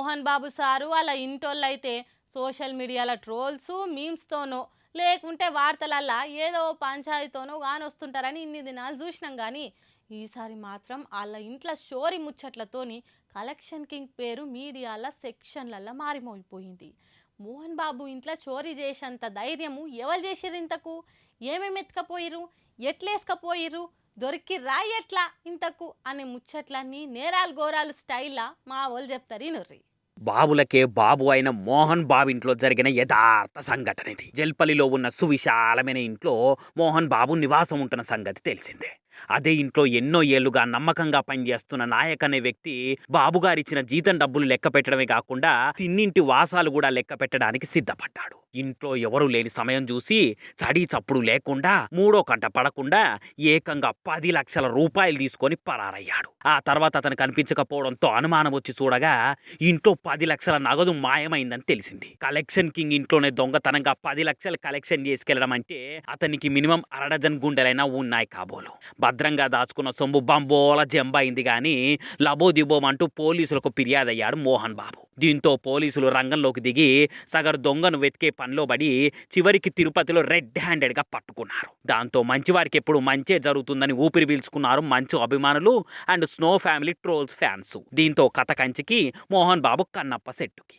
Mohan Babu sir వాళ్ళ ఇంటోళ్ళైతే social మీడియాలో trolls మీమ్స్తోనో లేకుంటే వార్తలల్లా ఏదో పంచాయతీతోనో కానొస్తుంటారని ఇన్ని దినాలు చూసినాం కానీ ఈసారి మాత్రం వాళ్ళ ఇంట్లో షోరి ముచ్చట్లతోని కలెక్షన్ కింగ్ పేరు మీడియాల సెక్షన్లల్లో మారిమోగిపోయింది. మోహన్ బాబు ఇంట్లో చోరీ చేసేంత ధైర్యము ఎవరు చేసిర్రు ఇంతకు? ఏమేమి ఎత్తుకపోయిర్రు? ఎట్లేసుకపోయిర్రు? దొరికి రాయి ఎట్లా ఇంతకు అనే ముచ్చట్లన్నీ నేరాలు ఘోరాలు స్టైల్లా మా వాళ్ళు చెప్తారు ఇనుర్రి. బాబులకే బాబు అయిన మోహన్ బాబు ఇంట్లో జరిగిన యథార్థ సంఘటన ఇది. జల్పల్లిలో ఉన్న సువిశాలమైన ఇంట్లో మోహన్ బాబు నివాసం ఉంటున్న సంగతి తెలిసిందే. అదే ఇంట్లో ఎన్నో ఏళ్లుగా నమ్మకంగా పనిచేస్తున్న నాయక్ అనే వ్యక్తి బాబుగారిచ్చిన జీతం డబ్బులు లెక్క పెట్టడమే కాకుండా తిన్నింటి వాసాలు కూడా లెక్క పెట్టడానికి సిద్ధపడ్డాడు. ఇంట్లో ఎవరూ లేని సమయం చూసి చడీ చప్పుడు లేకుండా మూడో కంట పడకుండా ఏకంగా 10 లక్షల రూపాయలు తీసుకొని పరారయ్యాడు. ఆ తర్వాత అతను కనిపించకపోవడంతో అనుమానం వచ్చి చూడగా ఇంట్లో 10 లక్షల నగదు మాయమైందని తెలిసింది. కలెక్షన్ కింగ్ ఇంట్లోనే దొంగతనంగా 10 లక్షలు కలెక్షన్ చేసుకెళ్లడం అంటే అతనికి మినిమం అరడజన్ గుండెలైనా ఉన్నాయి కాబోలు. భద్రంగా దాచుకున్న సొమ్ము బంబోల జంబైంది గాని లబోదిబోమంటూ పోలీసులకు ఫిర్యాదయ్యాడు మోహన్ బాబు. దీంతో పోలీసులు రంగంలోకి దిగి సగరు దొంగను వెతికే పనిలో పడి చివరికి తిరుపతిలో రెడ్ హ్యాండెడ్గా పట్టుకున్నారు. దాంతో మంచివారికి ఎప్పుడు మంచే జరుగుతుందని ఊపిరి పీల్చుకున్నారు మంచు అభిమానులు and snow family trolls fans. దీంతో కథ కంచికి మోహన్ బాబు కన్నప్ప సెట్టుకి.